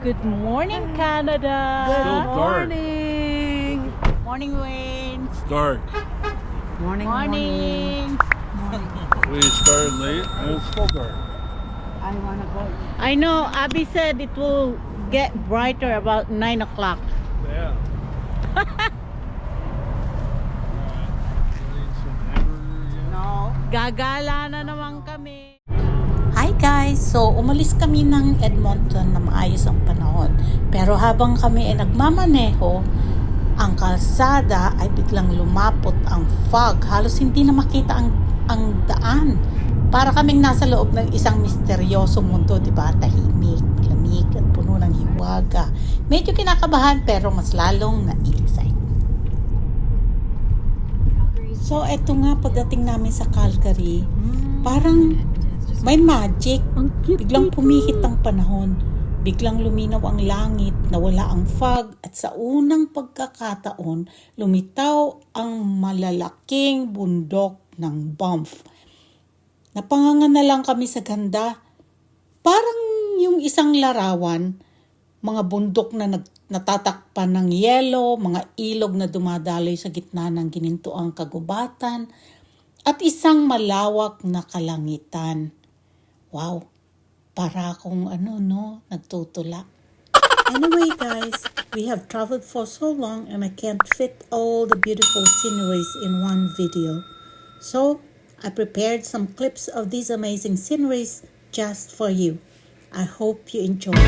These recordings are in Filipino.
Good morning, Canada. Still dark. Morning. Morning, Wayne. It's dark. Morning. We started late and it's still dark. I wanna go. I know. Abby said it will get brighter about 9 o'clock. Yeah. No. Gagala na naman kami. Hi guys! So, umalis kami ng Edmonton na maayos ang panahon. Pero habang kami ay nagmamaneho, ang kalsada ay biglang lumapot ang fog. Halos hindi na makita ang daan. Para kaming nasa loob ng isang misteryosong mundo, di ba? Tahimik, lamig at puno ng hiwaga. Medyo kinakabahan pero mas lalong na-excite. So, eto nga pagdating namin sa Calgary, parang may magic. Biglang pumihit ang panahon. Biglang luminaw ang langit, nawala ang fog, at sa unang pagkakataon, lumitaw ang malalaking bundok ng Banff. Napanganga na lang kami sa ganda. Parang yung isang larawan, mga bundok na natatakpan ng yelo, mga ilog na dumadaloy sa gitna ng ginintuang kagubatan, at isang malawak na kalangitan. Wow, para akong nagtutula. Anyway guys, we have traveled for so long and I can't fit all the beautiful sceneries in one video. So, I prepared some clips of these amazing sceneries just for you. I hope you enjoy.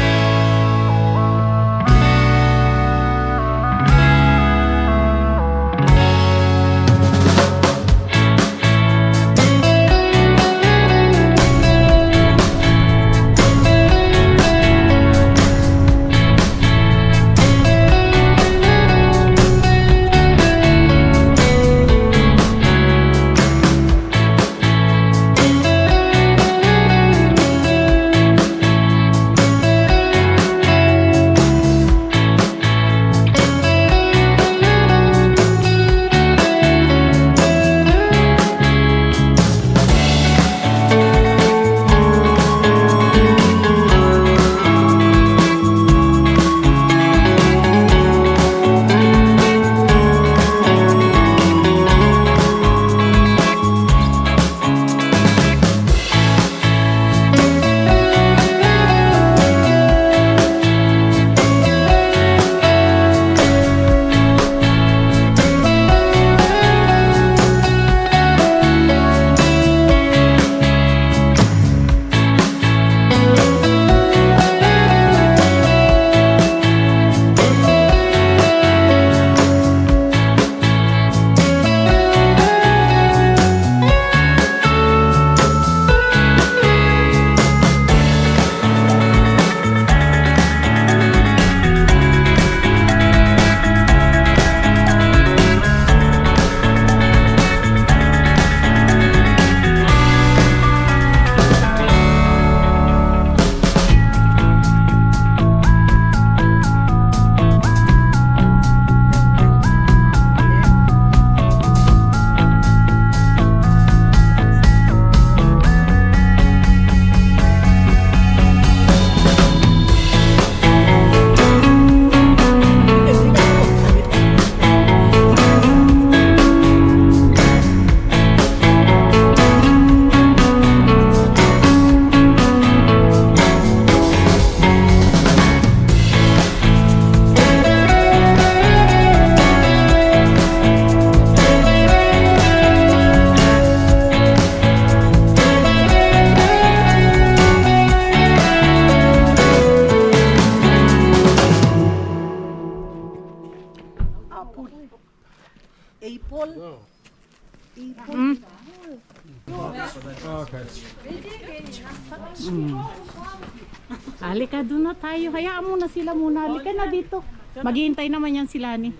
Halika, doon na tayo. Hayaan mo na sila muna. Halika na dito. Maghihintay naman yan sila ni.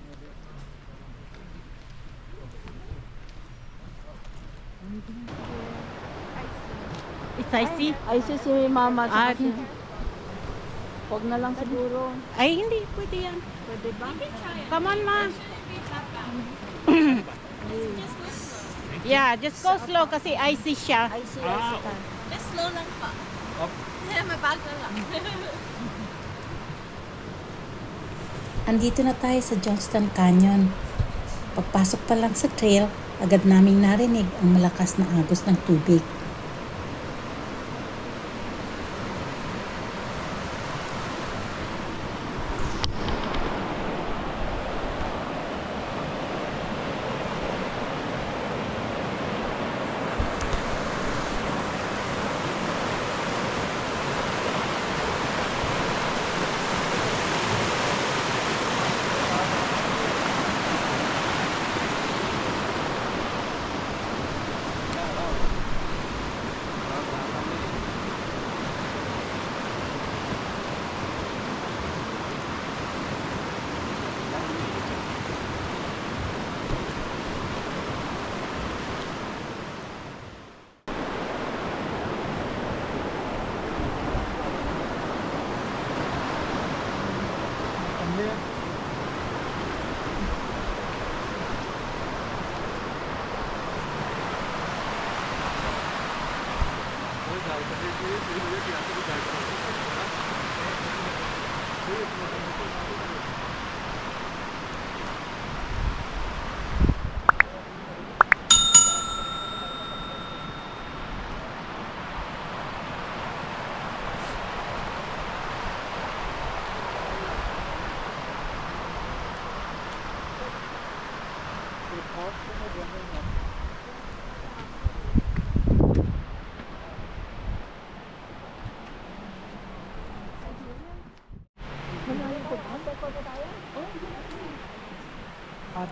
It's icy. Ay, si mama. Ah, Huwag na lang siguro. ay, hindi. Pwede yan. Pwede ba? Come on, ma. Yeah, just go slow kasi icy siya. Ay, si ka. Just slow lang pa. May bag na lang. Andito na tayo sa Johnston Canyon. Pagpasok pa lang sa trail, agad naming narinig ang malakas na agos ng tubig.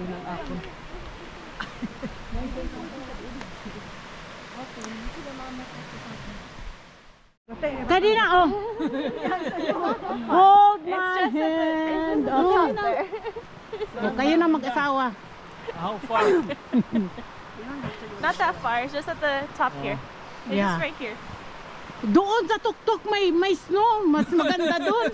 Sabi ng ako. Kanina, oh. Hold my hand. Okay. Oh, kayo na mag-asawa. How far? Not that far. It's just at the top here. It's Yeah. just right here. Doon sa tuktok may snow. Mas maganda doon.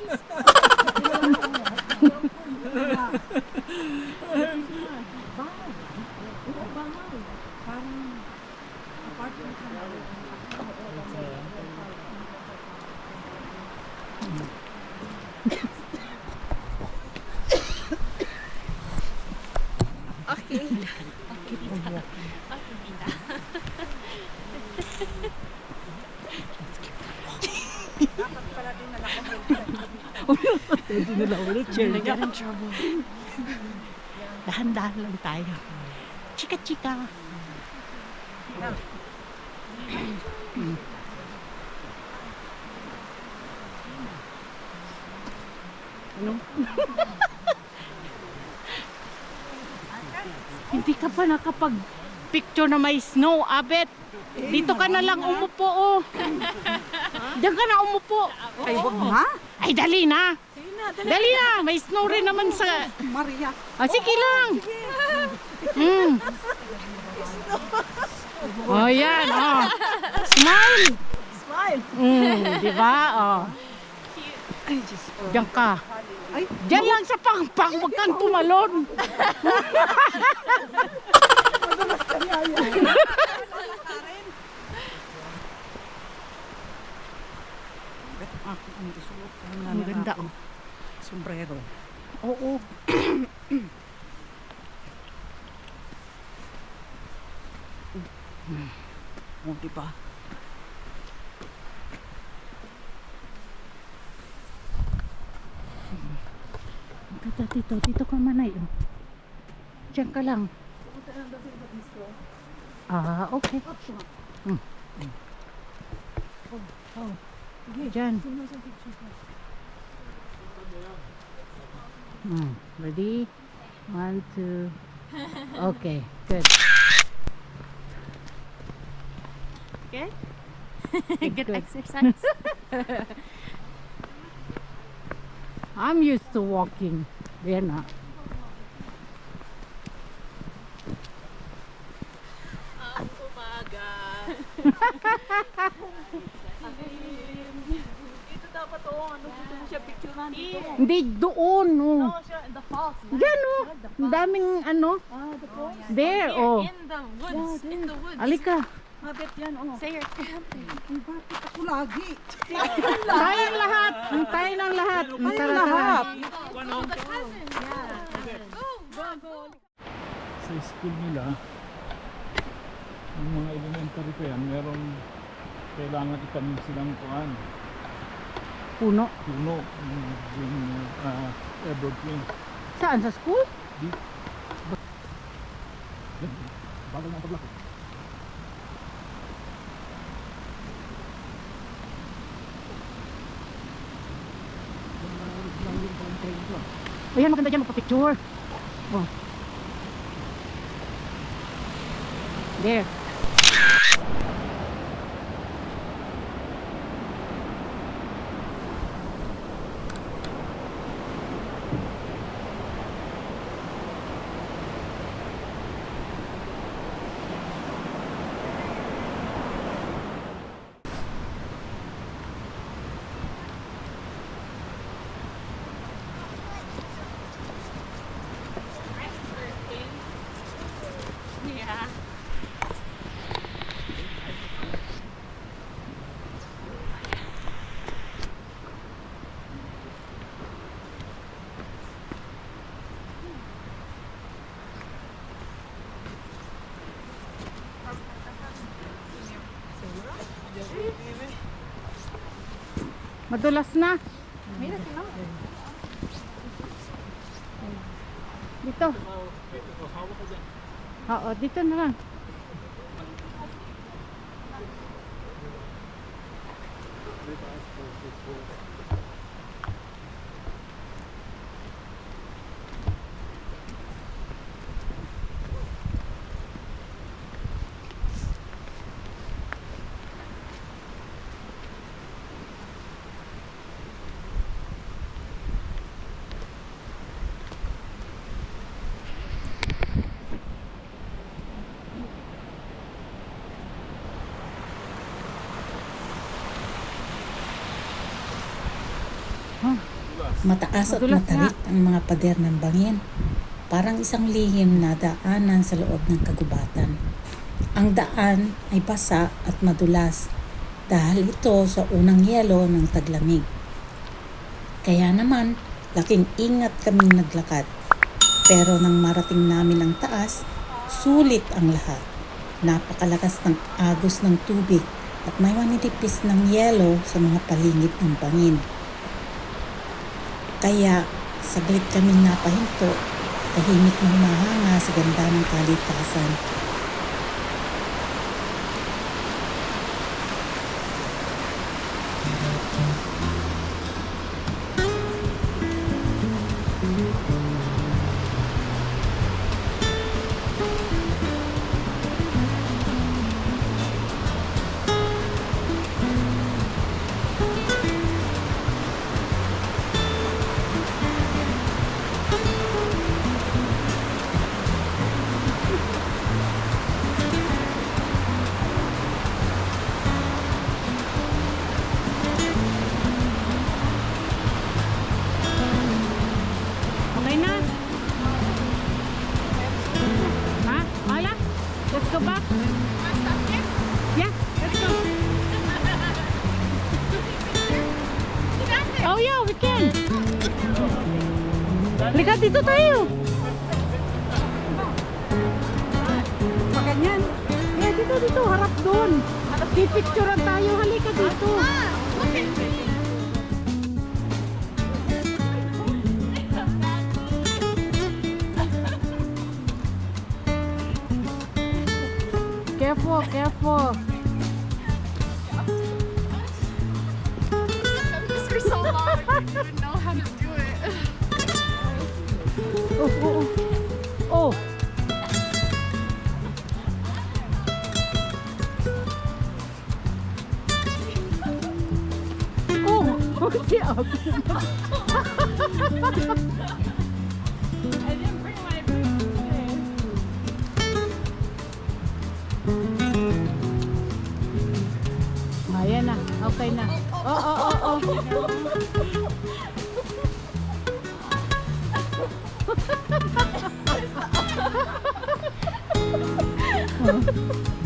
Okay. Dahan-dahan lang tayo. Chika-chika. Ano? Hindi ka pa nakapag-picture na may snow, Abet. Dito ka na lang umupo, oh. Diyan ka na umupo. Ay, huwag nga. Ay, dali na. Dali na. May snow rin naman sa... Maria. Ah, sige lang. Mm. Oh, yan. Oh. Smile. Smile. Di ba? Oh. Ay, Diyos ko. Diyan ka. Ay, Diyan lang sa pangpang. Huwag kang tumalon. Ang ganda, oh. sombrero. Oo. O, diba? Dito, dito. Dito ka manay, oh. Diyan ka lang. Ah, okay. Oh. Diyan. Ready? 1, 2. Okay, good. Good? Good exercise. I'm used to walking. They're not. Dito dapat ano dito mo siya picturean dito. Hindi doon, oh. Oh, siya in the falls. Diyan, oh. Ang daming ano. There, oh. In the woods. In the woods. Alika. Habit yan, oh. Say you're camping. Ako lagi. Tayong lahat. Ang tayo ng lahat. Ang tara, tara. Oh, the cousins. Yeah. Go. Sa school nila, yung mga elementary pa yan, meron kailangan itanim silang kuan, Puno. puno, yung evergreen. Saan? Sa school? Bagal ng paglaki. Ayan, maganda dyan magpa-picture. Oh. There. Yeah. Madulas na. Dito. Oo, dito na lang. Mataas at Madulas matarik ang mga pader ng bangin. Parang isang lihim na daanan sa loob ng kagubatan. Ang daan ay basa at madulas dahil ito sa unang yelo ng taglamig. Kaya naman, laking ingat kaming naglakad. Pero nang marating namin ang taas, sulit ang lahat. Napakalakas ng agos ng tubig at may manitipis ng yelo sa mga paligid ng bangin. Kaya saglit kaming napahinto, tahimik na humahanga sa ganda ng kalikasan. Okay na? Ha? Wala? Let's go back. Yeah, let's go. Oh yeah, we can. Halika, dito tayo. Maganyan. Yeah, dito, harap doon. Pipicturean tayo, halika dito. Careful, careful. This for so long. I don't even know how to do it. Oh. Si Abby. I didn't bring my boots today. Ayan na. Okay na. Oo.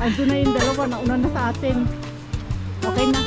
Andun na yung dalawa. Nauna na sa atin. Okay na.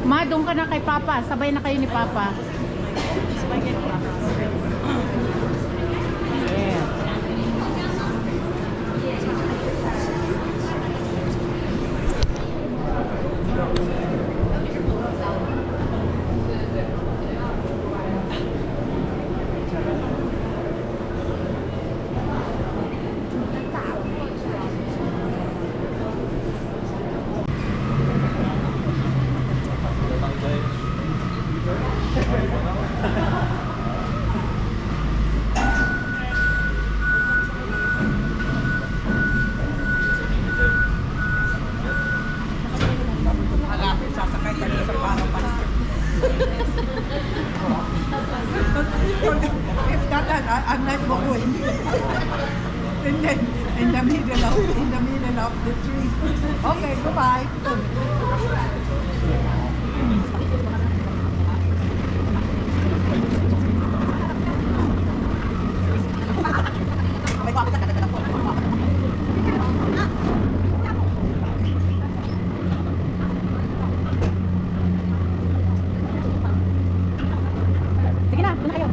Ma, doon ka na kay Papa. Sabay na kayo ni Papa. Yeah. in the middle of the trees. Okay, goodbye. Sige na, doon kayo.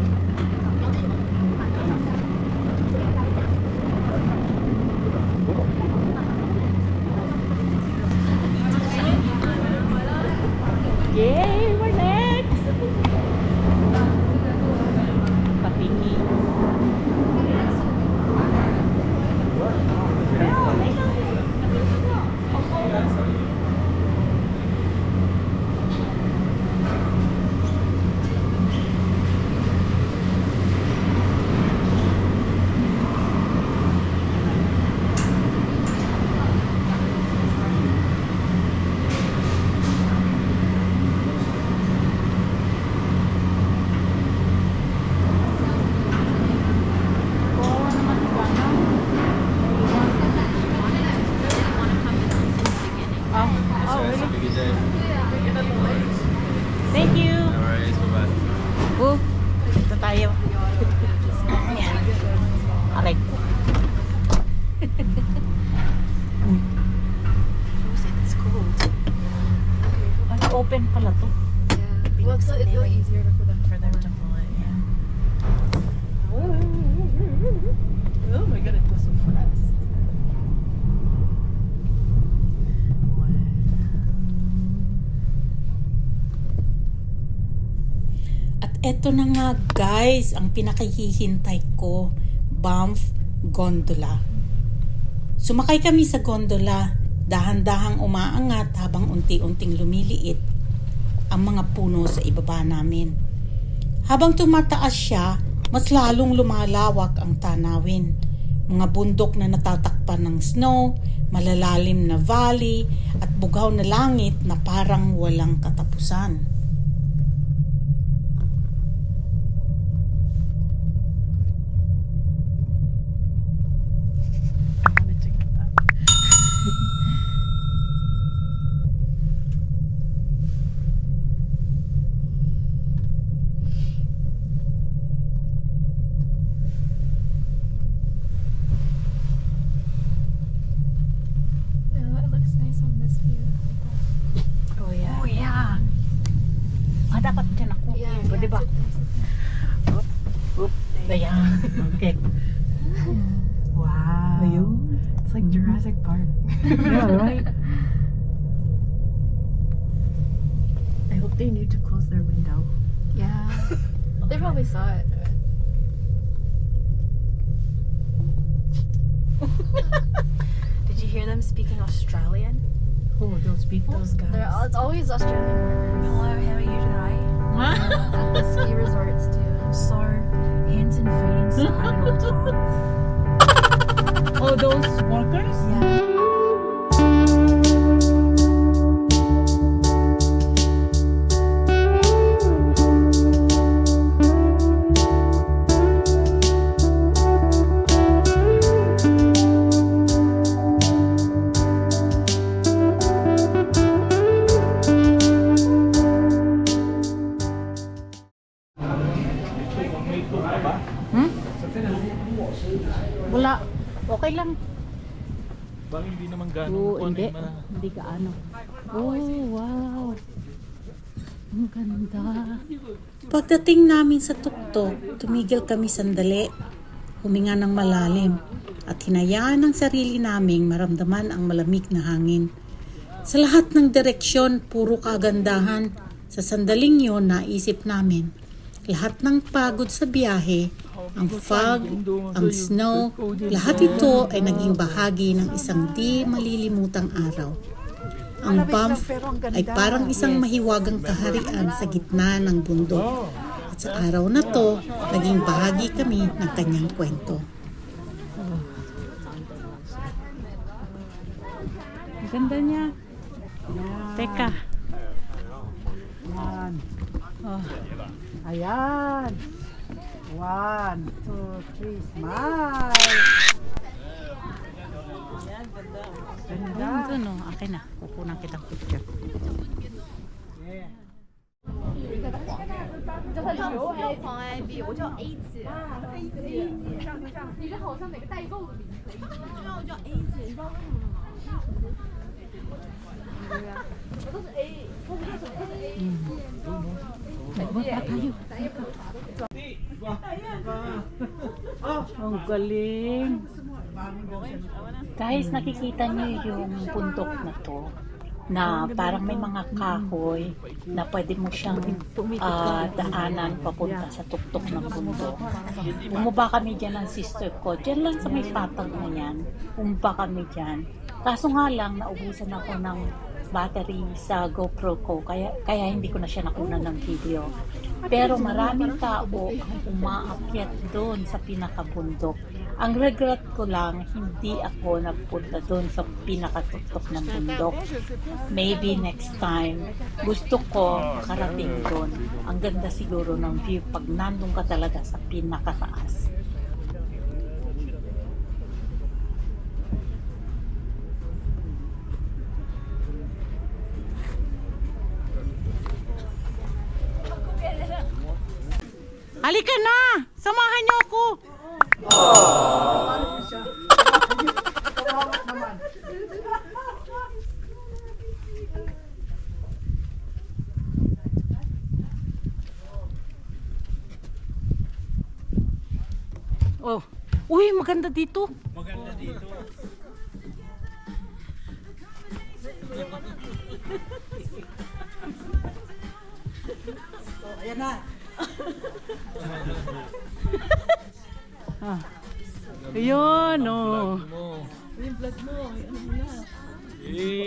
Yay, we're next! Patingi. Thank you. No worries, bye-bye. Oh, dito tayo. Ayan. Aray ko. It's cold. Ay, open pala to. Yeah. Well, it's really easier for them to pull it. Yeah. Oh my god, it was so fast. At eto na nga guys, ang pinakahihintay ko, Banff Gondola. Sumakay kami sa gondola, dahan-dahang umaangat habang unti-unting lumiliit ang mga puno sa ibaba namin. Habang tumataas siya, mas lalong lumalawak ang tanawin. Mga bundok na natatakpan ng snow, malalalim na valley, at bugaw na langit na parang walang katapusan. Yeah, it looks nice on this view. Oh yeah. Oh yeah. Ah, dapat dyan ako. Yeah, Pwede ba? Oop. Ayan. Okay. Wow. Ayun. It's like Jurassic Park. Yeah, right? I hope they knew to close their window. Yeah. They probably saw it. Did you hear them speaking Australian? Who, those people? Those guys. It's always Australian workers. Hello, how are you today? At the ski resorts too. So, hands and feet inside on top. Oh, those workers? Yeah. Wala. Okay lang. Bang hindi naman gano'n Oo, kung ano hindi. yung mga... Hindi ka ano. Oh, wow. Ang ganda. Pagdating namin sa tuktok, tumigil kami sandali, huminga ng malalim, at hinayaan ng sarili naming maramdaman ang malamig na hangin. Sa lahat ng direksyon, puro kagandahan. Sa sandaling yon, naisip namin, lahat ng pagod sa biyahe, ang fog, ang snow, lahat ito ay naging bahagi ng isang di malilimutang araw. Ang Banff ay parang isang mahiwagang kaharian sa gitna ng bundok. At sa araw na to, naging bahagi kami ng kanyang kwento. Ang ganda niya. Teka. Ayan. Oh. Ayan. 1, 2, 3, smile. Ganda. Doon, no? Akin na. Kukunan kitang picture. Ang galing. Guys, nakikita niyo yung bundok na to na parang may mga kahoy na pwede mo siyang daanan papunta sa tuktok ng bundok. Bumaba kami dyan ng sister ko. Dyan lang sa may patag na yan. Bumaba kami dyan. Kaso nga lang, naubusan ako ng battery sa GoPro ko. Kaya hindi ko na siya nakunan ng video. Pero maraming tao ang umaakyat doon sa pinakabundok. Ang regret ko lang, hindi ako nagpunta doon sa pinakatuktok ng bundok. Maybe next time, gusto ko makarating doon. Ang ganda siguro ng view pag nandun ka talaga sa pinakataas. Halika na! Samahan niyo ako! Oh. Uy, maganda dito. Maganda dito. Ayan na. Ayun, oh. Yung vlog mo, ano mo na.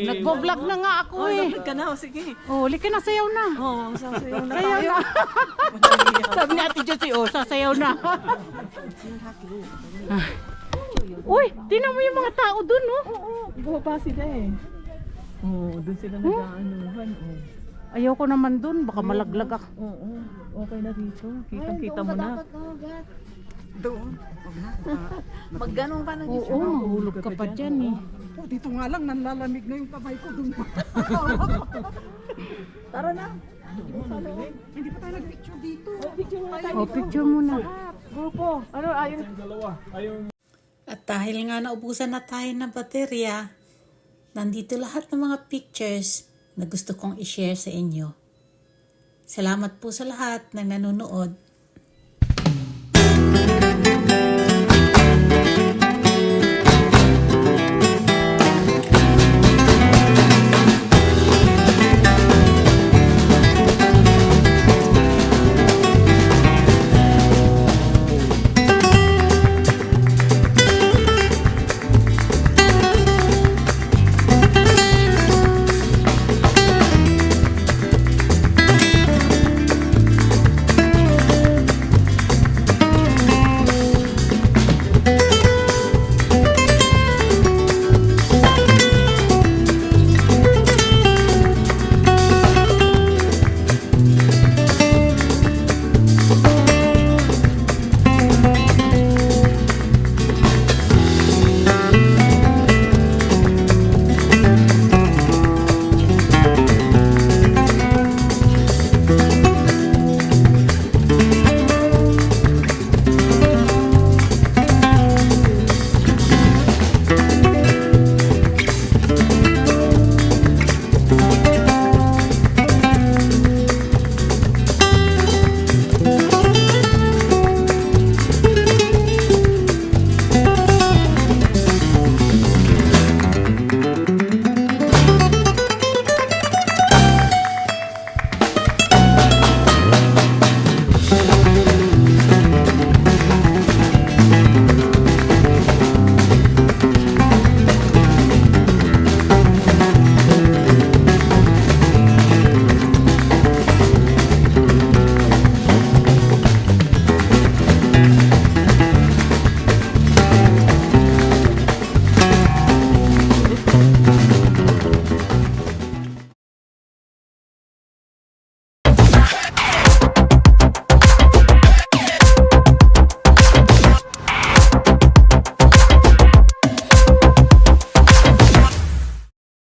Nagbo-vlog na nga ako eh. Vlog ka na, sige. Oh, halika na, sayaw na. Oo, sasayaw na Sayaw tayo. na. Sabi ni Ate Josie, oh, sasayaw na. Uy, tinan mo yung mga tao dun, oh. Bumaba sila eh. Oo, doon sila nag-aanuhan. Oo. Ayaw ko naman dun, baka malaglag ako. Oo, okay na rito. Kitang-kita mo na. Doon. Magganong ka na dito. Oo, mahulog ka pa dyan eh. Oh, dito nga lang, nanlalamig na yung kamay ko doon pa. Tara na. Hindi pa tayo nag-picture dito. Picture na tayo. Oh, picture muna. Grupo. Ano, ayun. Dalawa. Ayaw. At dahil nga naubusan na tayo ng baterya, nandito lahat ng mga pictures na gusto kong i-share sa inyo. Salamat po sa lahat na nanonood